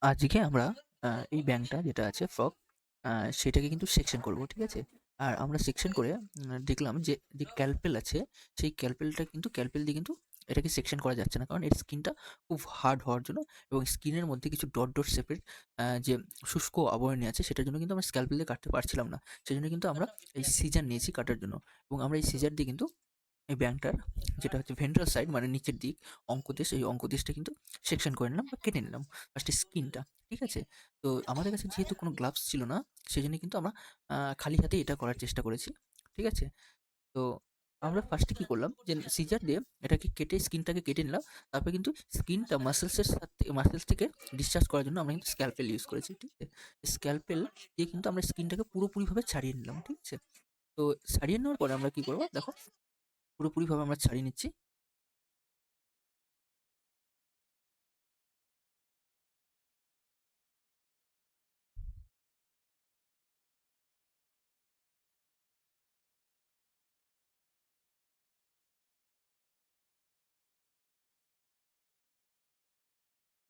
আজকে আমরা এই ব্যাংকটা যেটা আছে ফ্রগ সেটাকে কিন্তু সেকশন করব, ঠিক আছে? আর আমরা সেকশন করে দেখলাম যে ক্যালপেল আছে, সেই ক্যালপেলটা কিন্তু ক্যালপেল দিয়ে কিন্তু এটাকে সেকশন করা যাচ্ছে না। কারণ এর স্কিনটা খুব হার্ড হওয়ার জন্য এবং স্কিনের মধ্যে কিছু ডট শেপের যে শুষ্ক আবরণী আছে সেটার জন্য কিন্তু আমরা স্ক্যালপেল দিয়ে কাটতে পারছিলাম না। সেজন্য কিন্তু আমরা এই সিজার নিয়েছি কাটার জন্য এবং আমরা এই সিজার দিয়ে কিন্তু এই ব্যাংকটার যেটা হচ্ছে ভেন্ট্রাল সাইড মানে নিচের দিক অঙ্কদেশ, এই অঙ্কদেশটা কিন্তু সেকশন করে নিলাম বা কেটে নিলাম। ফার্স্টে স্কিনটা, ঠিক আছে? তো আমাদের কাছে যেহেতু কোনো গ্লাভস ছিল না, সেজন্য কিন্তু আমরা খালি হাতে এটা করার চেষ্টা করেছি, ঠিক আছে? তো আমরা ফার্স্টে কি করলাম যে সিজার দিয়ে এটাকে কেটে স্কিনটাকে কেটে নিলাম। তারপরে কিন্তু স্কিনটা মাসেলসের সাথে মাসেলস থেকে ডিসচার্জ করার জন্য আমরা কিন্তু স্ক্যালপেল ইউজ করেছি, ঠিক আছে? স্ক্যালপেল দিয়ে কিন্তু আমরা স্কিনটাকে পুরোপুরিভাবে ছাড়িয়ে নিলাম, ঠিক আছে? তো ছাড়িয়ে নেওয়ার পরে আমরা কি করব দেখো, পুরোপুরিভাবে আমরা ছাড়িয়ে নিচ্ছি।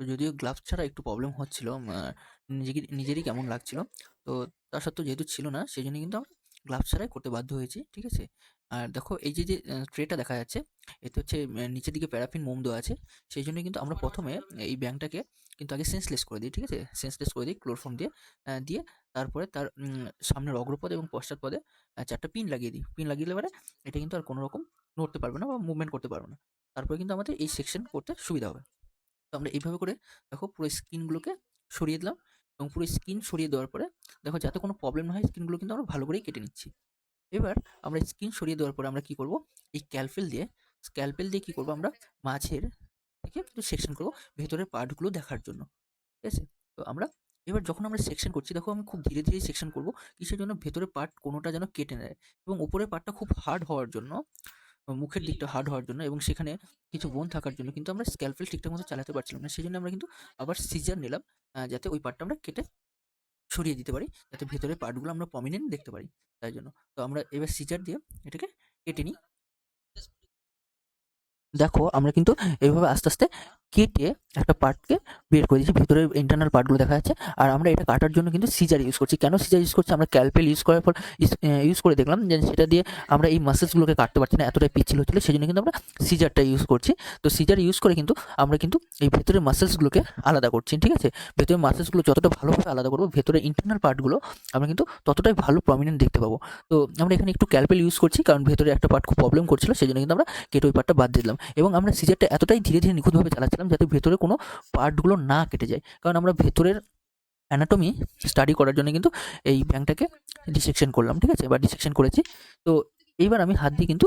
তো যদিও গ্লাভস ছাড়া একটু প্রবলেম হচ্ছিল, নিজেরই কেমন লাগছিল। তো তা সত্ত্বেও যেহেতু ছিল না সেজন্য কিন্তু আমরা গ্লাভস ছাড়াই করতে বাধ্য হয়েছি, ঠিক আছে? আর দেখো এই যে ট্রেটা দেখা যাচ্ছে, এতে হচ্ছে নিচের দিকে প্যারাফিন মোম দেওয়া আছে। সেই জন্য কিন্তু আমরা প্রথমে এই ব্যাংকটাকে কিন্তু আগে সেন্সলেস করে দিই, ঠিক আছে? সেন্সলেস করে দিই ক্লোরোফর্ম দিয়ে। দিয়ে তারপরে তার সামনের অগ্রপদে এবং পশ্চাৎপদে ৪ টা পিন লাগিয়ে দিই। পিন লাগিয়ে দিলে পরে এটা কিন্তু আর কোনো রকম নড়তে পারবে না বা মুভমেন্ট করতে পারবে না। তারপরে কিন্তু আমাদের এই সেকশন করতে সুবিধা হবে। তো আমরা এইভাবে করে দেখো পুরো স্কিনগুলোকে সরিয়ে দিলাম এবং পুরো স্কিন সরিয়ে দেওয়ার পরে দেখো যাতে কোনো প্রবলেম না হয় স্কিনগুলো কিন্তু আমরা ভালো করেই কেটে নিচ্ছি। এবার আমরা স্কিন সরিয়ে দেওয়ার পরে আমরা কি করব, এই স্ক্যালপেল দিয়ে কি করব আমরা মাঝের থেকে একটু সেকশন করব ভেতরের পার্টগুলো দেখার জন্য, ঠিক আছে? তো আমরা এবার যখন আমরা সেকশন করছি দেখো আমি খুব ধীরে ধীরে সেকশন করব, কিসের জন্য ভেতরের পার্ট কোনোটা যেন কেটে নেয় এবং উপরের পার্টটা খুব হার্ড হওয়ার জন্য, মুখের দিকটা হার্ড হওয়ার জন্য এবং সেখানে কিছু বোন থাকার জন্য কিন্তু আমরা স্ক্যালপেল ঠিকঠাক মতো চালাতে পারছিলাম না। সেজন্য আমরা কিন্তু আবার সিজার নিলাম, যাতে ওই পার্টটা আমরা কেটে সরিয়ে দিতে পারি, যাতে ভেতরের পার্টগুলো আমরা প্রমিনেন্ট দেখতে পারি, তাই জন্য। তো আমরা এবার সিজার দিয়ে এটাকে কেটে নিই। দেখো আমরা কিন্তু এভাবে আস্তে আস্তে কেটে একটা পার্টকে বের করে দিচ্ছি, ভিতরের ইন্টারনাল পার্টগুলো দেখা যাচ্ছে। আর আমরা এটা কাটার জন্য কিন্তু সিজার ইউজ করছি। কেন সিজার ইউজ করছি, আমরা ক্যালপেল ইউজ করার পর ইউজ করে দেখলাম যে সেটা দিয়ে আমরা এই মাসেলসগুলোকে কাটতে পারছি না, এতটাই পিচ্ছিল হচ্ছিল, সেই জন্য কিন্তু আমরা সিজারটা ইউজ করছি। তো সিজার ইউজ করে কিন্তু আমরা কিন্তু এই ভেতরের মাসেলসগুলোকে আলাদা করছি, ঠিক আছে? ভেতরের মাসেলসগুলো যতটা ভালোভাবে আলাদা করবো, ভেতরের ইন্টারনাল পার্টগুলো আমরা কিন্তু ততটাই ভালো প্রমিনেন্ট দেখতে পাবো। তো আমরা এখানে একটু ক্যালপেল ইউজ করছি কারণ ভেতরে একটা পার্ট খুব প্রবলেম করছিল, সেই জন্য কিন্তু আমরা কেটে ওই পার্টটা বাদ দিয়ে দিলাম এবং আমরা সিজারটা এতটাই ধীরে ধীরে নিখুঁতভাবে চালাচ্ছিলাম যাতে ভেতরে কোনো পার্টগুলো না কেটে যায়। কারণ আমরা ভেতরের অ্যানাটমি স্টাডি করার জন্য কিন্তু এই ব্যাংকটাকে ডিসেকশন করলাম, ঠিক আছে? বা ডিসেকশন করেছি। তো এইবার আমি হাত দিয়ে কিন্তু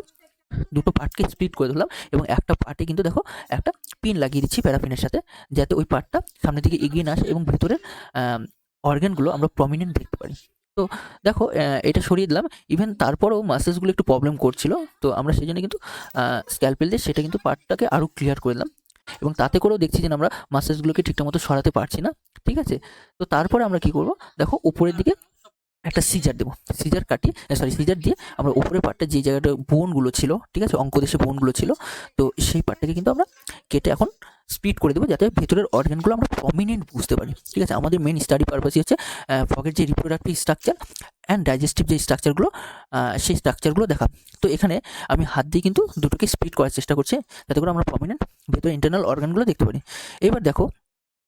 দুটো পার্টকে স্প্লিট করে দিলাম এবং একটা পার্টে কিন্তু দেখো একটা পিন লাগিয়ে দিচ্ছি প্যারাফিনের সাথে, যাতে ওই পার্টটা সামনের দিকে এগিয়ে না আসে এবং ভেতরের অর্গানগুলো আমরা প্রমিনেন্ট দেখতে পারি। তো দেখো এটা সরিয়ে দিলাম। ইভেন তারপরেও মাসেলসগুলো একটু প্রবলেম করছিল। তো আমরা সেই জন্য কিন্তু স্ক্যালপেল দিয়ে সেটা কিন্তু পার্টটাকে আরও ক্লিয়ার করে দিলাম এবং তাতে করেও দেখছি যে আমরা মাসেলসগুলোকে ঠিকঠাক মতো সরাতে পারছি না, ঠিক আছে? তো তারপরে আমরা কি করব, দেখো উপরের দিকে একটা সিজার দেবো। সিজার কাটি, সরি সিজার দিয়ে আমরা উপরের পার্টটা যে জায়গাটা বোনগুলো ছিল, ঠিক আছে? অঙ্কদেশে বোনগুলো ছিল, তো সেই পার্টটাকে কিন্তু আমরা কেটে এখন স্প্লিট করে দেবো যাতে ভেতরের অর্গানগুলো আমরা প্রমিনেন্ট বুঝতে পারি, ঠিক আছে? আমাদের মেন স্টাডি পারপাসই হচ্ছে ফগের যে রিপ্রোডাক্টিভ স্ট্রাকচার অ্যান্ড ডাইজেস্টিভ যে স্ট্রাকচারগুলো, সেই স্ট্রাকচারগুলো দেখা। তো এখানে আমি হাত দিয়ে কিন্তু দুটোকে স্প্লিট করার চেষ্টা করছি যাতে করে আমরা প্রমিনেন্ট ভেতরে ইন্টারনাল অর্গানগুলো দেখতে পারি। এবার দেখো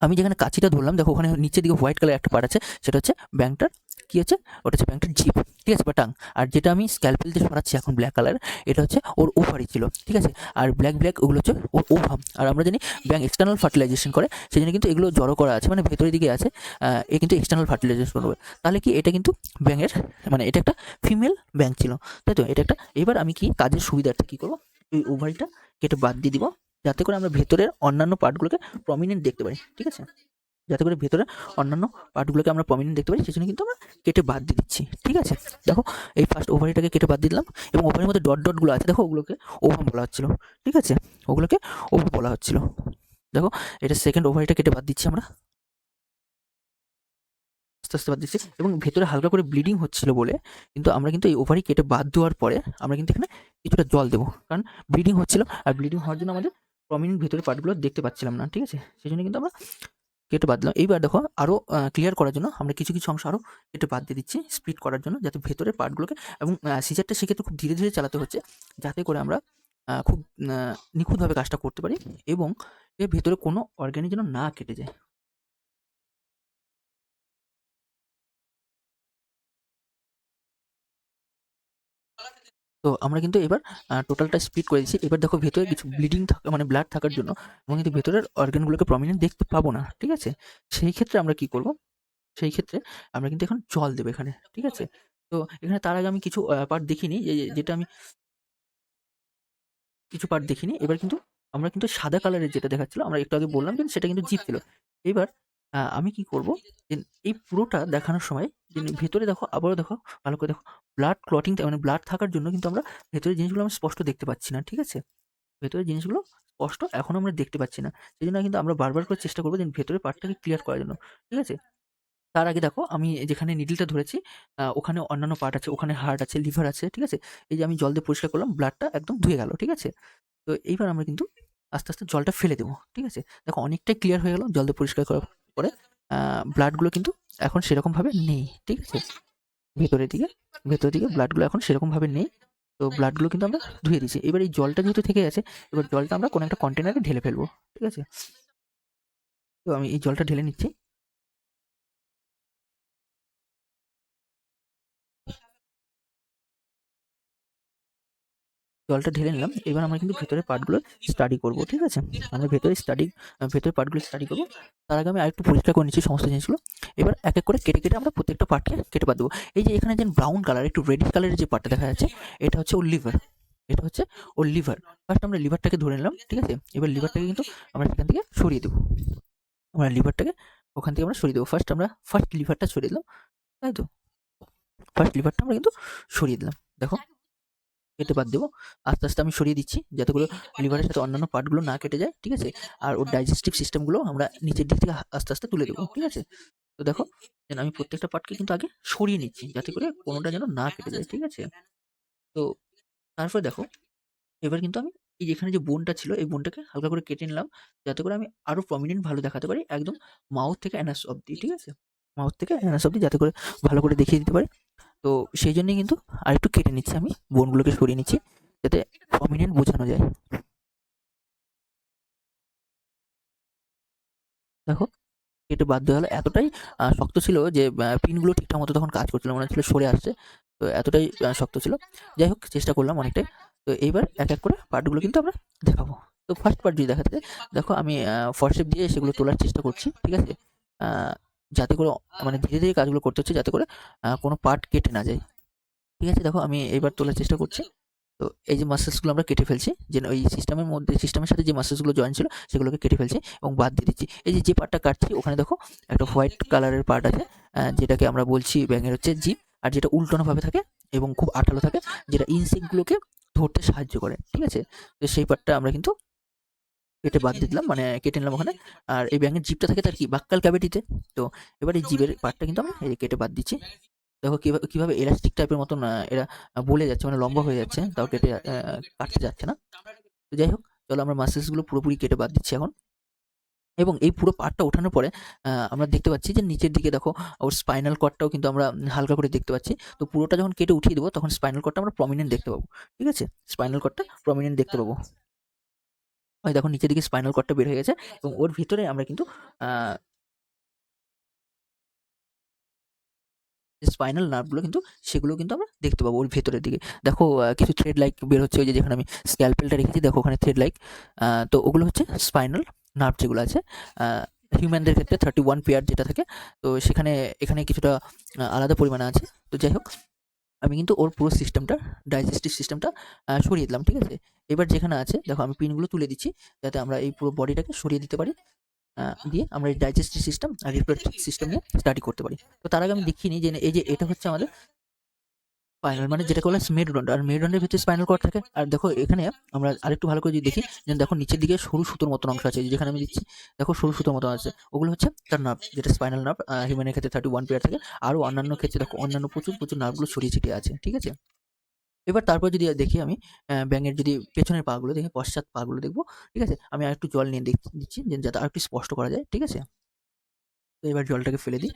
আমি যেখানে কাঁচিটা ধরলাম, দেখো ওখানে নিচের দিকে হোয়াইট কালার একটা পার্ট আছে, সেটা হচ্ছে ব্যাংকটার কি আছে, ওটা হচ্ছে ব্যাংকটার জিপ, ঠিক আছে? বা টাং। আর যেটা আমি স্ক্যালপেল দিয়ে সরাচ্ছি এখন ব্ল্যাক কালার, এটা হচ্ছে ওর ওভারি ছিল, ঠিক আছে? আর ব্ল্যাক ব্ল্যাক ওগুলো হচ্ছে ওর ওভাম। আর আমরা জানি ব্যাংক এক্সটার্নাল ফার্টিলাইজেশন করে, সেই জন্য কিন্তু এগুলো জড়ো করা আছে, মানে ভেতরের দিকে আছে। এ কিন্তু এক্সটার্নাল ফার্টিলাইজেশন করবে। তাহলে কি এটা কিন্তু ব্যাঙের, মানে এটা একটা ফিমেল ব্যাংক ছিল, তাই তো? এটা একটা, এবার আমি কি কাজের সুবিধার্থে কি করবো, এই ওভারিটা কেটে বাদ দিয়ে দিব যাতে করে আমরা ভেতরের অন্যান্য পার্টগুলোকে প্রমিনেন্ট দেখতে পারি, ঠিক আছে? যাতে করে ভেতরে অন্যান্য পার্টগুলোকে আমরা প্রমিনেন্ট দেখতে পারি, সেজন্য কিন্তু আমরা কেটে বাদ দিয়ে দিচ্ছি, ঠিক আছে? দেখো এই ফার্স্ট ওভারিটাকে কেটে বাদ দিয়ে দিলাম এবং ওভারের মধ্যে ডটগুলো আছে, দেখো ওগুলোকে ওভাম বলা হচ্ছিল, ঠিক আছে? ওগুলোকে ওভাম বলা হচ্ছিল। দেখো এটা সেকেন্ড ওভারিটা কেটে বাদ দিচ্ছি আমরা, আস্তে আস্তে বাদ দিচ্ছি এবং ভেতরে হালকা করে ব্লিডিং হচ্ছিল বলে কিন্তু আমরা কিন্তু এই ওভারি কেটে বাদ দেওয়ার পরে আমরা কিন্তু এখানে কিছুটা জল দেবো, কারণ ব্লিডিং হচ্ছিল আর ব্লিডিং হওয়ার জন্য আমাদের প্রমিনেন্ট ভেতরের পার্টগুলো দেখতে পাচ্ছিলাম না, ঠিক আছে? সেই জন্য কিন্তু আমরা কেটে বাদ দিলাম। এইবার দেখো আরো ক্লিয়ার করার জন্য আমরা কিছু, কিছু অংশ আরো কেটে বাদ দিয়ে দিচ্ছি স্পিড করার জন্য, যাতে ভেতরের পার্টগুলোকে এবং সিজারটা সেক্ষেত্রে খুব ধীরে, ধীরে চালাতে হচ্ছে, যাতে করে আমরা খুব আ নিখুঁতভাবে কাজটা করতে পারি এবং এর ভেতরে কোনো অর্গানই যেন না কেটে যায়। তো আমরা কিন্তু এবার টোটালটা স্প্লিট করে দিচ্ছি। এবার দেখো ভেতরে কিছু ব্লিডিং থাকা মানে ব্লাড থাকার জন্য আমরা কিন্তু ভেতরের অর্গানগুলোকে প্রমিনেন্ট দেখতে পাবো না। ঠিক আছে? সেই ক্ষেত্রে আমরা কি করব? সেই ক্ষেত্রে আমরা কিন্তু এখন জল দেব এখানে। ঠিক আছে? তো এখানে তার আগে আমি কিছু পার্ট দেখিয়ে নিই। যেটা আমি কিছু পার্ট দেখিনি। এবার কিন্তু আমরা কিন্তু সাদা কালারের যেটা দেখাচ্ছিল, আমরা একটু আগে বললাম যে সেটা কিন্তু জিপ ছিল। এবার আমি কি করব, যে এই পুরোটা দেখানোর সময় যে ভেতরে দেখো, আবারও দেখো, ভালো করে দেখো, ব্লাড ক্লটিং মানে ব্লাড থাকার জন্য কিন্তু আমরা ভেতরের জিনিসগুলো আমরা স্পষ্ট দেখতে পাচ্ছি না। ঠিক আছে? ভেতরের জিনিসগুলো স্পষ্ট এখনো আমরা দেখতে পাচ্ছি না। সেজন্য কিন্তু আমরা বারবার করে চেষ্টা করব যে ভেতরের পার্টটাকে ক্লিয়ার করার জন্য। ঠিক আছে? তার আগে দেখো আমি যেখানে নিডলটা ধরেছি ওখানে অন্যান্য পার্ট আছে, ওখানে হার্ট আছে, লিভার আছে। ঠিক আছে? এই যে আমি জল দিয়ে পরিষ্কার করলাম, ব্লাডটা একদম ধুয়ে গেল। ঠিক আছে? তো এইবার আমরা কিন্তু আস্তে, আস্তে জলটা ফেলে দেবো। ঠিক আছে? দেখো অনেকটাই ক্লিয়ার হয়ে গেল জল দিয়ে পরিষ্কার করার পরে। ব্লাডগুলো কিন্তু এখন সেরকমভাবে নেই। ঠিক আছে? ভেতরের দিকে ভেতরের দিকে ব্লাডগুলো এখন সেরকমভাবে নেই। তো ব্লাডগুলো কিন্তু আমরা ধুয়ে দিয়েছি। এবার এই জলটা যেহেতু থেকে গেছে, এবার জলটা আমরা কোনো একটা কন্টেনারে ঢেলে ফেলবো। ঠিক আছে? তো আমি এই জলটা ঢেলে নিচ্ছি। জলটা ঢেলে নিলাম। এবার আমরা কিন্তু ভেতরের পার্টগুলো স্টাডি করব। ঠিক আছে? আমরা ভেতরের পার্টগুলো স্টাডি করব। তার আগে আমি আরেকটু পরিষ্কার করে নিচ্ছি সমস্ত জিনিসগুলো। এবার এক, এক করে কেটে, কেটে আমরা প্রত্যেকটা পার্টকে কেটে বাদ দেবো। এই যে এখানে যে ব্রাউন কালার, একটু রেডিশ কালারের যে পার্টটা দেখা যাচ্ছে, এটা হচ্ছে ওর লিভার। এটা হচ্ছে ওর লিভার। ফার্স্ট আমরা লিভারটাকে ধরে নিলাম। ঠিক আছে? এবার লিভারটাকে কিন্তু আমরা সেখান থেকে সরিয়ে দেবো। আমরা লিভারটাকে ওখান থেকে আমরা সরিয়ে দেবো। ফার্স্ট লিভারটা সরিয়ে দিলাম। তাই তো? ফার্স্ট লিভারটা আমরা কিন্তু সরিয়ে দিলাম। দেখো কেটে বাদ দেবো। আস্তে, আস্তে আমি সরিয়ে দিচ্ছি যাতে করে লিভারের সাথে অন্যান্য পার্টগুলো না কেটে যায়। ঠিক আছে? আর ওর ডাইজেস্টিভ সিস্টেমগুলো আমরা নিচের দিক থেকে আস্তে, আস্তে তুলে দেবো। ঠিক আছে? তো দেখো যেন আমি প্রত্যেকটা পার্টকে কিন্তু আগে সরিয়ে নিচ্ছি যাতে করে কোনোটা যেন না কেটে যায়। ঠিক আছে? তো তারপরে দেখো এবার কিন্তু আমি এই যে এখানে যে বোনটা ছিল, এই বোনটাকে হালকা করে কেটে নিলাম যাতে করে আমি আরো প্রমিনেন্ট ভালো দেখাতে পারি একদম মাউথ থেকে অ্যানাস অব্দি। ঠিক আছে? মাউথ থেকে অ্যানাস অব্দি যাতে করে ভালো করে দেখিয়ে দিতে পারি। তো সেই জন্যই কিন্তু আরেকটু কেটে নিচ্ছি, আমি বোনগুলোকে সরিয়ে নিচ্ছি যাতে প্রমিনেন্ট বোঝানো যায়। দেখো কেটে বাদ দেওয়া হলো। এতটাই শক্ত ছিল যে পিনগুলো ঠিকঠাক মতো তখন কাজ করছিল না। মনে হচ্ছিল সরে আসছে। তো এতটাই শক্ত ছিল। যাই হোক চেষ্টা করলাম অনেকটাই। তো এইবার এক, এক করে পার্টগুলো কিন্তু আমরা দেখাবো। তো ফার্স্ট পার্ট যদি দেখাতে যাই, দেখো আমি ফরসেপ দিয়ে সেগুলো তোলার চেষ্টা করছি। ঠিক আছে? আ যাতে করে মানে ধীরে, ধীরে কাজগুলো করতে হচ্ছে যাতে করে কোনো পার্ট কেটে না যায়। ঠিক আছে? দেখো আমি এবার তোলার চেষ্টা করছি। তো এই যে মাসলসগুলো আমরা কেটে ফেলছি, যে ওই সিস্টেমের সাথে যে মাসলসগুলো জয়েন ছিল সেগুলোকে কেটে ফেলছি এবং বাদ দিয়ে দিচ্ছি। এই যে পার্টটা কাটছি ওখানে দেখো একটা হোয়াইট কালারের পার্ট আছে, যেটাকে আমরা বলছি ব্যাঙের হচ্ছে জিভ, আর যেটা উল্টানোভাবে থাকে এবং খুব আঠালো থাকে, যেটা ইনসেক্টগুলোকে ধরতে সাহায্য করে। ঠিক আছে? তো সেই পার্টটা আমরা কিন্তু কেটে বাদ দিয়ে দিলাম, মানে কেটে নিলাম ওখানে। আর এই ব্যাঙের জিভটা থাকে তার কি বাক্কাল ক্যাভিটিতে। তো এবার এই জিভের পার্টটা কিন্তু আমরা এই যে কেটে বাদ দিচ্ছি। দেখো কিভাবে এলাস্টিক টাইপের মতন এরা বলে যাচ্ছে, মানে লম্বা হয়ে যাচ্ছে, তাও কেটে কাটতে যাচ্ছে না। তো যাই হোক, চলো আমরা মাসেলস গুলো পুরোপুরি কেটে বাদ দিচ্ছি এখন। এবং এই পুরো পার্টটা ওঠানোর পরে আমরা দেখতে পাচ্ছি যে নিচের দিকে দেখো ওর স্পাইনাল কর্ডটাও কিন্তু আমরা হালকা করে দেখতে পাচ্ছি। তো পুরোটা যখন কেটে উঠিয়ে দেবো তখন স্পাইনাল কর্ডটা আমরা প্রমিনেন্ট দেখতে পাবো। ঠিক আছে? স্পাইনাল কর্ডটা প্রমিনেন্ট দেখতে পাবো। ওই দেখো নিচের দিকে স্পাইনাল কর্ডটা বের হয়ে গেছে এবং ওর ভিতরে আমরা কিন্তু আ যে স্পাইনাল নার্ভগুলো কিন্তু সেগুলো কিন্তু আমরা দেখতে পাবো ওর ভেতরের দিকে। দেখো কিছু থ্রেড লাইক বের হচ্ছে, ওই যে যেখানে আমি স্ক্যালপেলটা রেখেছি দেখো ওখানে থ্রেড লাইক। তো ওগুলো হচ্ছে স্পাইনাল নার্ভ যেগুলো আছে। আ হিউম্যানদের ক্ষেত্রে 31 পেয়ার যেটা থাকে। তো সেখানে এখানে কিছুটা আলাদা পরিমাণে আছে। তো যাই হোক আমি কিন্তু ওর পুরো সিস্টেমটা, ডাইজেস্টিভ সিস্টেমটা সরিয়ে দিলাম। ঠিক আছে? এবার যেখানে আছে দেখো আমি পিনগুলো তুলে দিচ্ছি যাতে আমরা এই পুরো বডিটাকে সরিয়ে দিতে পারি। দিয়ে আমরা এই ডাইজেস্টিভ সিস্টেম আর রিপ্রোডাক্টিভ সিস্টেম নিয়ে স্টাডি করতে পারি। তো তার আগে আমি দেখিয়ে নিই যে এই যে এটা হচ্ছে আমাদের স্পাইনাল, মানে যেটাকে বলে মেরুদণ্ড। আর মেরুদণ্ডের ভিতরে স্পাইনাল কর্ড থাকে। আর দেখো এখানে আমরা আরেকটু ভালো করে যদি দেখি, যে দেখো নিচের দিকে সরু সুতোর মতন অংশ আছে, যেখানে আমি দিচ্ছি দেখো সরু সুতোর মতন আছে, ওগুলো হচ্ছে তার নার্ভ, যেটা স্পাইনাল নার্ভ। হিউম্যানের ক্ষেত্রে 31 পেয়ার থাকে। আরও অন্যান্য ক্ষেত্রে দেখো অন্যান্য প্রচুর প্রচুর নার্ভগুলো ছড়িয়ে ছিটিয়ে আছে। ঠিক আছে? এবার তারপর যদি দেখি আমি ব্যাঙের যদি পেছনের পাগুলো দেখি, পশ্চাৎ পাগুলো দেখবো। ঠিক আছে? আমি আরেকটু জল নিয়ে দিচ্ছি যে যাতে আরেকটু স্পষ্ট করা যায়। ঠিক আছে? তো এবার জলটাকে ফেলে দিই।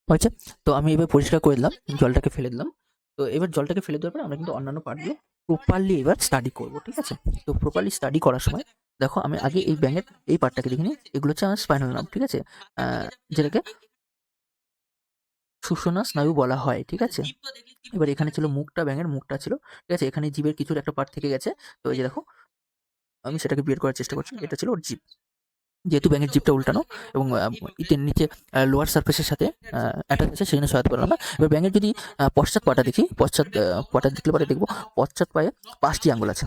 হয়েছে। তো আমি এবার পরিষ্কার করে দিলাম, জলটাকে ফেলে দিলাম। তো এবার জলটাকে ফেলে দেওয়ার পরে আমরা কিন্তু অন্যান্য পার্টগুলো প্রপারলি এবার স্টাডি করব, ঠিক আছে? তো প্রপারলি স্টাডি করার সময় দেখো আমি আগে এই ব্যাঙের এই পার্টটাকে দেখে নিই। এগুলো হচ্ছে আমার স্পাইনাল নার্ভ, ঠিক আছে? যেটাকে সুষুম্না স্নায়ু বলা হয়, ঠিক আছে? এবার এখানে ছিল মুখটা, ব্যাঙের মুখটা ছিল, ঠিক আছে? এখানে জিভের কিছুর একটা পার্ট থেকে গেছে। তো এই যে দেখো আমি সেটাকে বের করার চেষ্টা করছি। এটা ছিল ওর জিভ। যেহেতু ব্যাঙের জিভটা উল্টানো এবং ইটের নিচে লোয়ার সারফেসের সাথে অ্যাটাচ আছে, সেজন্য সহায়তা পেলাম না। এবার ব্যাঙের যদি পশ্চাৎ পাটা দেখি, পশ্চাৎ পাটা দেখলে পরে দেখবো পশ্চাৎ পায়ে ৫টি আঙ্গুল আছে।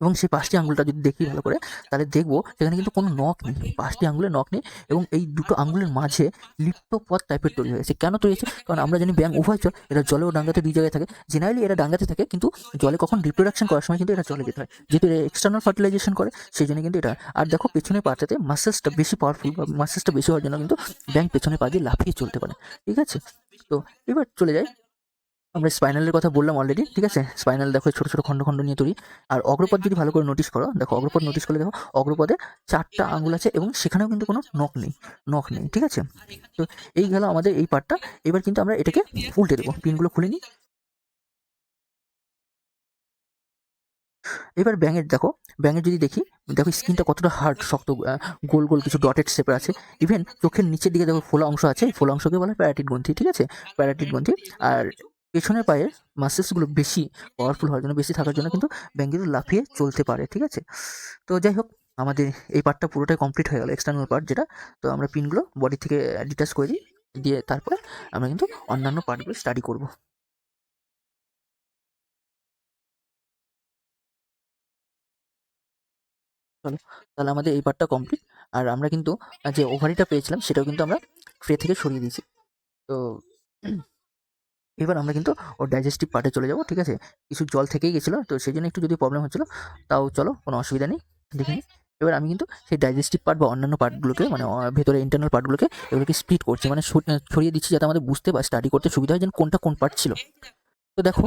এবং সেই ৫টি আঙ্গুলটা যদি দেখি ভালো করে, তাহলে দেখবো সেখানে কিন্তু কোনো নখ নেই। ৫টি আঙ্গুলে নখ নেই এবং এই দুটো আঙ্গুলের মাঝে লিপ্ত পথ টাইপের তৈরি হয়েছে। কেন তৈরি হয়েছে? কারণ আমরা জানি ব্যাঙ উভয়চর, এরা জলে ও ডাঙাতে ২ জায়গায় থাকে। জেনারেলি এরা ডাঙাতে থাকে, কিন্তু জলে কখন রিপ্রোডাকশন করার সময় কিন্তু এরা জলে যেতে হয়। যেহেতু এরা এক্সটার্নাল ফার্টিলাইজেশন করে, সেইজন্য কিন্তু এটা। আর দেখো পেছনের পাটাতে মাসেলসটা বেশি পাওয়ারফুল, বা মাসেলসটা বেশি হওয়ার জন্য কিন্তু ব্যাঙ পেছনের পা দিয়ে লাফিয়ে চলতে পারে, ঠিক আছে? তো এবার চলে যাই, আমরা স্পাইনালের কথা বললাম অলরেডি, ঠিক আছে? স্পাইনাল দেখো ছোট ছোট খণ্ড খণ্ড নিয়ে তৈরি। আর অগ্রপদ যদি ভালো করে নোটিস করো, দেখো অগ্রপদ নোটিস করলে দেখো অগ্রপদে 4টা আঙ্গুল আছে এবং সেখানেও কিন্তু কোনো নখ নেই, ঠিক আছে? তো এই গেল আমাদের এই পার্টটা। এবার কিন্তু আমরা এটাকে উল্টে দেবো, পিনগুলো খুলে নিই। এবার ব্যাঙের যদি দেখি, দেখো স্কিনটা কতটা হার্ড, শক্ত, গোল গোল কিছু ডটেড শেপের আছে। ইভেন চোখের নিচের দিকে দেখো ফোলা অংশ আছে, এই ফোলা অংশকে বলা হয় প্যারাটিড গ্রন্থি, ঠিক আছে? প্যারাটিড গ্রন্থি। আর পেছনের পায়ের মাসেলসগুলো বেশি পাওয়ারফুল হওয়ার জন্য, বেশি থাকার জন্য কিন্তু ব্যাঙ কিন্তু লাফিয়ে চলতে পারে, ঠিক আছে? তো যাই হোক, আমাদের এই পার্টটা পুরোটাই কমপ্লিট হয়ে গেল, এক্সটার্নাল পার্ট যেটা। তো আমরা পিনগুলো বডি থেকে ডিটাচ করে দিই, দিয়ে তারপরে আমরা কিন্তু অন্যান্য পার্টগুলো স্টাডি করব। চলো, তাহলে আমাদের এই পার্টটা কমপ্লিট। আর আমরা কিন্তু যে ওভারিটা পেয়েছিলাম সেটাও কিন্তু আমরা ট্রে থেকে সরিয়ে দিয়েছি। তো এবার আমরা কিন্তু ওর ডাইজেস্টিভ পার্টে চলে যাব, ঠিক আছে? কিছু জল থেকেই গেছিলো, তো সেই জন্য একটু যদি প্রবলেম হচ্ছিলো, তাও চলো কোনো অসুবিধা নেই, দেখে নিই। এবার আমি কিন্তু সেই ডাইজেস্টিভ পার্ট বা অন্যান্য পার্টগুলোকে, মানে ভেতরে ইন্টারনাল পার্টগুলোকে, এগুলোকে স্প্লিট করছি, মানে ছড়িয়ে দিচ্ছি, যাতে আমাদের বুঝতে বা স্টাডি করতে সুবিধা হয় যে কোনটা কোন পার্ট ছিল। তো দেখো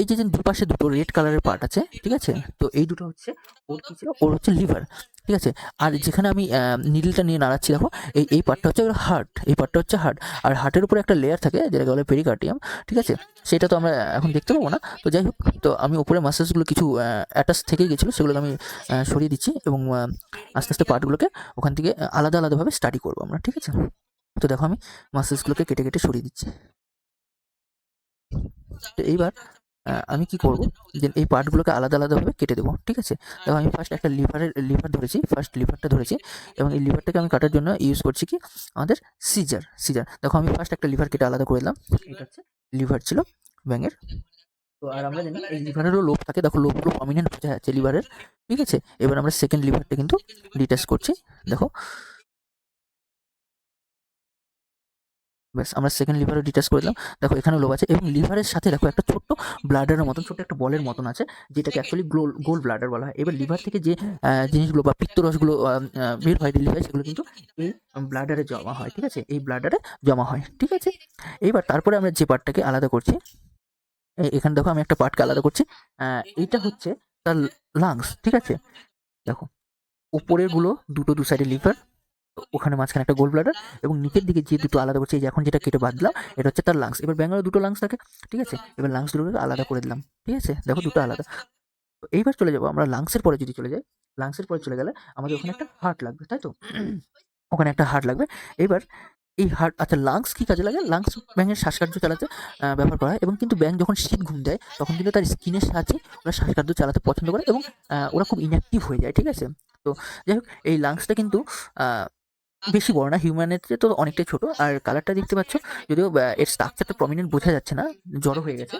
এই যে দুপাশে দুটো রেড কালারের পার্ট আছে, ঠিক আছে? তো এই দুটো হচ্ছে ওর কি ছিল, ওর হচ্ছে লিভার, ঠিক আছে? আর যেখানে আমি নিডলটা নিয়ে নাড়াচ্ছি, দেখো এই পার্টটা হচ্ছে ওর হার্ট, এই পার্টটা হচ্ছে হার্ট। আর হার্টের উপরে একটা লেয়ার থাকে যেটাকে বলে পেরিকার্ডিয়াম, ঠিক আছে? সেটা তো আমরা এখন দেখতে পাবো না। তো যাই হোক, তো আমি উপরে মাসেলসগুলো কিছু অ্যাটাচ থেকেই গেছিলো, সেগুলোকে আমি সরিয়ে দিচ্ছি এবং আস্তে আস্তে পার্টগুলোকে ওখান থেকে আলাদা আলাদাভাবে স্টাডি করবো আমরা, ঠিক আছে? তো দেখো আমি মাসেলসগুলোকে কেটে কেটে সরিয়ে দিচ্ছি। তো এইবার আমি কি করব, যে এই পার্টগুলোকে আলাদা আলাদাভাবে কেটে দেবো, ঠিক আছে? দেখো আমি ফার্স্ট একটা লিভার ধরেছি, ফার্স্ট লিভারটা ধরেছি এবং এই লিভারটাকে আমি কাটার জন্য ইউজ করছি কি, আমাদের সিজার। দেখো আমি ফার্স্ট একটা লিভার কেটে আলাদা করে দিলাম। এটা হচ্ছে লিভার ছিল ব্যাঙের। তো আর আমরা জানি এই লিভারেরও লোভ থাকে, দেখো লোভগুলো প্রমিনেন্ট বোঝা যাচ্ছে লিভারের, ঠিক আছে? এবার আমরা সেকেন্ড লিভারটা কিন্তু ডিটাচ করছি, দেখো। ব্যাস আমরা সেকেন্ড লিভারও ডিটাচ করে দিলাম। দেখো এখানেও লোভ আছে এবং লিভারের সাথে দেখো একটা ছোট্ট ব্লাডারের মতন, ছোট্ট একটা বলের মতন আছে, যেটাকে অ্যাকচুয়ালি গোল ব্লাডার বলা হয়। এবার লিভার থেকে যে জিনিসগুলো বা পিত্তরসগুলো বের হয়, রিলিজ হয়, সেগুলো কিন্তু এই ব্লাডারে জমা হয়, ঠিক আছে? এই ব্লাডারে জমা হয়, ঠিক আছে? এইবার তারপরে আমরা যে পার্টটাকে আলাদা করছি, এখানে দেখো আমি একটা পার্টকে আলাদা করছি। এইটা হচ্ছে তার লাংস, ঠিক আছে? দেখো উপরের গুলো দুটো দু সাইডে লিভার, ওখানে মাঝখানে একটা গোল ব্লাডার এবং নিচের দিকে যে দুটো আলাদা করছে, এই যে এখন যেটা কেটে বাদ দিলাম, এটা হচ্ছে তার লাংস। এবার ব্যাঙেরও দুটো লাংস থাকে, ঠিক আছে? এবার লাংস দুটোকে আলাদা করে দিলাম, ঠিক আছে? দেখো দুটো আলাদা। তো এইবার চলে যাবো আমরা লাংসের পরে, যদি চলে যাই, লাংসের পরে চলে গেলে আমাদের ওখানে একটা হার্ট লাগবে, তাই তো? ওখানে একটা হার্ট লাগবে। এবার এই হার্ট, আচ্ছা লাংস কি কাজে লাগে? লাংস ব্যাঙের শ্বাসকার্য চালাতে ব্যবহার করা হয় এবং কিন্তু ব্যাঙ যখন শীত ঘুম দেয়, তখন কিন্তু তার স্কিনের সাহায্যে ওরা শ্বাসকার্য চালাতে পছন্দ করে এবং ওরা খুব ইনঅ্যাক্টিভ হয়ে যায়, ঠিক আছে? তো যাই হোক, এই লাংসটা কিন্তু আহ বেশি বড় না, হিউম্যানের চেয়ে তো অনেকটাই ছোট। আর কালারটা দেখতে পাচ্ছ, যদিও এর স্ট্রাকচারটা প্রমিনেন্ট বোঝা যাচ্ছে না, জড়ো হয়ে গেছে।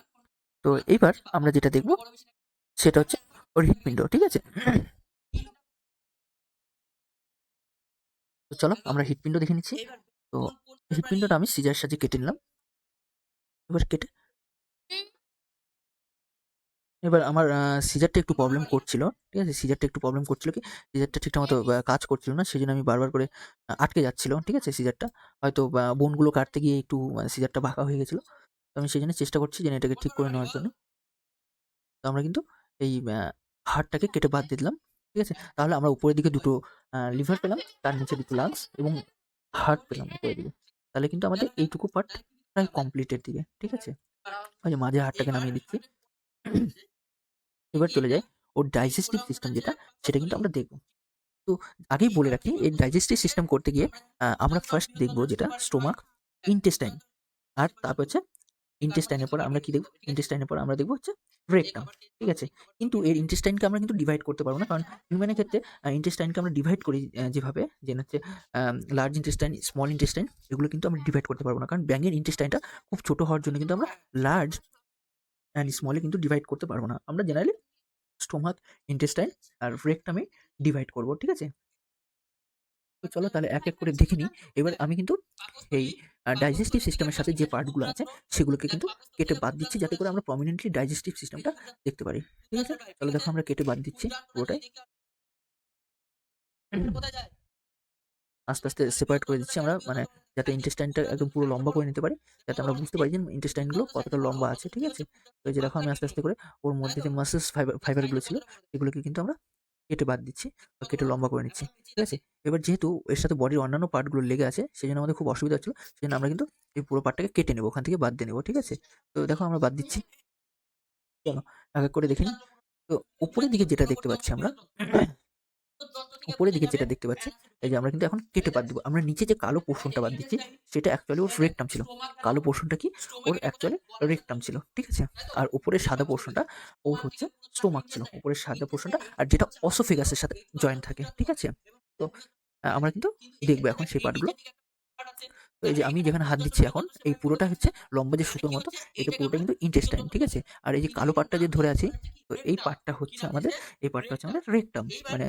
তো এইবার আমরা যেটা দেখব সেটা হচ্ছে ওর হৃৎপিণ্ড, ঠিক আছে? তো চলো আমরা হৃৎপিণ্ড দেখে নিচ্ছি। তো হৃৎপিণ্ডটা আমি সিজার সাহায্যে কেটে নিলাম। এবার কেটে এবার আমার সিজারটা একটু প্রবলেম করছিল। ঠিক আছে? সিজারটা একটু প্রবলেম করছিল কি, সিজারটা ঠিকঠাক মতো কাজ করছিল না। সেজন্য আমি বারবার করে আটকে যাচ্ছিল। ঠিক আছে? সিজারটা। হয়তো বোনগুলো কাটতে গিয়ে একটু সিজারটা বাঁকা হয়ে গেছিল। তো আমি সেজন্য চেষ্টা করছি যে এটাকে ঠিক করে নেওয়ার জন্য। তো আমরা কিন্তু এই হাড়টাকে কেটে বাদ দিয়ে দিলাম। ঠিক আছে? তাহলে আমরা উপরের দিকে দুটো লিভার পেলাম, তার নিচে দুটো লাংস এবং হার্ট পেলাম উপরের দিকে। তাহলে কিন্তু আমাদের এইটুকু পার্ট প্রায় কমপ্লিটের দিকে। ঠিক আছে? ওই যে মাঝে হাড়টাকে নামিয়ে দিচ্ছি। এবার চলে যাই ওর ডাইজেস্টিভ সিস্টেম যেটা, সেটা কিন্তু আমরা দেখব। তো আগেই বলে রাখি, এই ডাইজেস্টিভ সিস্টেম করতে গিয়ে আমরা ফার্স্ট দেখব যেটা স্টোমাক, ইন্টেস্টাইন, আর তারপর হচ্ছে ইন্টেস্টাইনের পর আমরা কি দেখব? ইন্টেস্টাইনের পর আমরা দেখব হচ্ছে রেকটাম। ঠিক আছে? কিন্তু এর ইন্টেস্টাইনকে আমরা কিন্তু ডিভাইড করতে পারবো না। কারণ হিউম্যানের ক্ষেত্রে ইন্টেস্টাইনকে আমরা ডিভাইড করি যেভাবে, যে হচ্ছে লার্জ ইন্টেস্টাইন, স্মল ইন্টেস্টাইন, এগুলো কিন্তু আমরা ডিভাইড করতে পারবো না। কারণ ব্যাঙের ইন্টেস্টাইনটা খুব ছোট হওয়ার জন্য কিন্তু আমরা লার্জ অ্যান্ড স্মলে কিন্তু ডিভাইড করতে পারবো না। আমরা জেনারেলি স্টোমাক, ইন্টেস্টাইন আর রেকটামে ডিভাইড করব। ঠিক আছে? তো চলো তাহলে এক এক করে দেখে নিই। এবার আমি কিন্তু এই ডাইজেস্টিভ সিস্টেমের সাথে যে পার্টগুলো আছে সেগুলোকে কিন্তু কেটে বাদ দিচ্ছি, যাতে করে আমরা প্রমিনেন্টলি ডাইজেস্টিভ সিস্টেমটা দেখতে পারি। ঠিক আছে? চলো দেখো আমরা কেটে বাদ দিচ্ছি পুরোটাই। আস্তে, আস্তে সেপারেট করে দিচ্ছি আমরা, মানে যাতে ইন্টেস্টাইনটা একদম পুরো লম্বা করে নিতে পারি। যাতে আমরা বুঝতে পারি যে ইন্টেস্টাইনগুলো কতটা লম্বা আছে। ঠিক আছে? তো এই যে দেখো আমি আস্তে, আস্তে করে ওর মধ্যে যে মাসলস ফাইবারগুলো ছিল সেগুলোকে কিন্তু আমরা কেটে বাদ দিচ্ছি বা কেটে লম্বা করে নিচ্ছি। ঠিক আছে? এবার যেহেতু এর সাথে বডির অন্যান্য পার্টগুলো লেগে আছে, সেজন্য আমাদের খুব অসুবিধা হচ্ছিল। সেজন্য আমরা কিন্তু এই পুরো পার্টটাকে কেটে নেবো, ওখান থেকে বাদ দিয়ে নেবো। ঠিক আছে? তো দেখো আমরা বাদ দিচ্ছি। চলো এক, এক করে দেখে নিই। তো উপরের দিকে যেটা দেখতে পাচ্ছি আমরা, উপরের দিকে যেটা দেখতে পাচ্ছি, এই যে আমরা কিন্তু এখন কেটে বাদ দিব। আমরা নিচে যে কালো পোর্শনটা বাদ দিচ্ছি, সেটা অ্যাকচুয়ালি ওর রেকটাম ছিল। কালো পোর্শনটা কি? ওর অ্যাকচুয়ালি রেকটাম ছিল। ঠিক আছে? আর উপরের সাদা পোর্শনটা ওর হচ্ছে স্টোমাক ছিল। উপরের সাদা পোর্শনটা, আর যেটা অসোফেগাসের সাথে জয়েন্ট থাকে। ঠিক আছে? তো আমরা কিন্তু দেখবো এখন সেই পার্টগুলো। তো এই যে আমি যেখানে হাত দিচ্ছি এখন, এই পুরোটা হচ্ছে লম্বা যে সুতোর মতো, এটা পুরোটা কিন্তু ইন্টেস্টাইন। ঠিক আছে? আর এই যে কালো পার্টটা যে ধরে আছি, তো এই পার্টটা হচ্ছে আমাদের, এই পার্টটা হচ্ছে আমাদের রেকটাম, মানে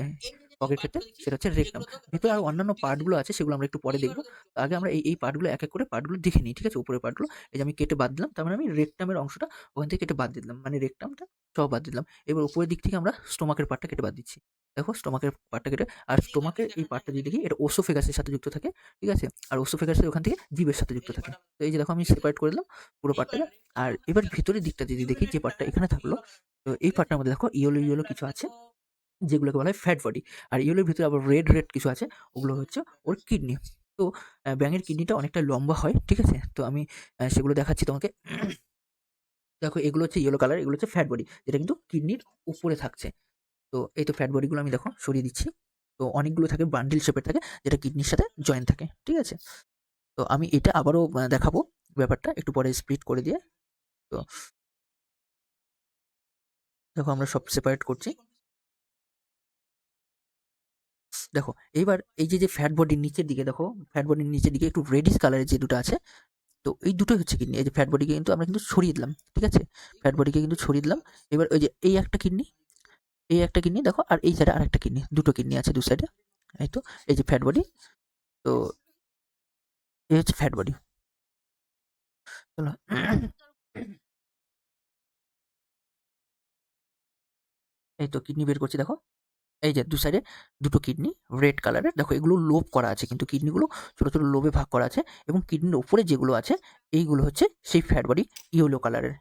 ত্বকের ক্ষেত্রে সেটা হচ্ছে রেকটাম। ভেতরে আরো অন্যান্য পার্টগুলো আছে, সেগুলো আমরা একটু পরে দেখবো। তো আগে আমরা এই পার্টগুলো এক এক করে পার্টগুলো দেখে নিই। ঠিক আছে? উপরের পার্টগুলো এই যে আমি কেটে বাদ দিলাম, তার মানে আমি রেকটামের অংশটা ওখান থেকে কেটে বাদ দিলাম, মানে রেকটামটা সহ বাদ দিলাম। এবার উপরের দিক থেকে আমরা স্টোমাকের পার্টটা কেটে বাদ দিচ্ছি। দেখো স্টোমাকের পার্টটা কেটে, আর স্টোমাকের এই পার্টটা যদি দেখি, এটা ওসোফেগাসের সাথে যুক্ত থাকে। ঠিক আছে? আর ওসোফেগাসের ওখান থেকে জিভের সাথে যুক্ত থাকে। তো এই যে দেখো আমি সেপারেট করে দিলাম পুরো পার্টটাকে। আর এবার ভিতরের দিকটা যদি দেখি, যে পার্টটা এখানে থাকলো, তো এই পার্টটার মধ্যে দেখো ইয়েলো, ইয়েলো কিছু আছে, যেগুলোকে বলা হয় ফ্যাট বডি। আর ইয়েলোর ভিতরে আবার রেড, রেড কিছু আছে, ওগুলো হচ্ছে ওর কিডনি। তো ব্যাঙের কিডনিটা অনেকটা লম্বা হয়। ঠিক আছে? তো আমি সেগুলো দেখাচ্ছি তোমাকে। দেখো এগুলো হচ্ছে ইয়েলো কালার, এগুলো হচ্ছে ফ্যাট বডি, যেটা কিন্তু কিডনির উপরে থাকছে। তো এই তো ফ্যাট বডিগুলো আমি দেখো সরিয়ে দিচ্ছি। তো অনেকগুলো থাকে, বান্ডিল শেপের থাকে, যেটা কিডনির সাথে জয়েন্ট থাকে। ঠিক আছে? তো আমি এটা আবারও দেখাবো ব্যাপারটা একটু পরে স্প্লিট করে দিয়ে। তো দেখো আমরা সব সেপারেট করছি। দেখো এইবার এই যে ফ্যাট বডির নিচের দিকে দেখো, ফ্যাট বডির নিচের দিকে একটু রেডিশ কালারের যে দুটো আছে, তো এই দুটোই হচ্ছে কিডনি। এই যে ফ্যাট বডিকে কিন্তু আমরা কিন্তু ছড়িয়ে দিলাম। ঠিক আছে? ফ্যাট বডিকে কিন্তু ছড়িয়ে দিলাম। এবার ওই যে এই একটা কিডনি, এই একটা কিডনি দেখো, আর এই সাইডে আরেকটা কিডনি, দুটো কিডনি আছে দু সাইডে। এই তো এই যে ফ্যাট বডি। তো এই হচ্ছে ফ্যাট বডি। চলো এই তো কিডনি বের করছি দেখো। এই যে দু সাইডে দুটো কিডনি রেড কালারের, দেখো এগুলো লোব করা আছে, কিন্তু কিডনিগুলো ছোট ছোট লোবে ভাগ করা আছে, এবং কিডনির ওপরে যেগুলো আছে এইগুলো হচ্ছে সেই ফ্যাট বডি, ইয়েলো কালারের।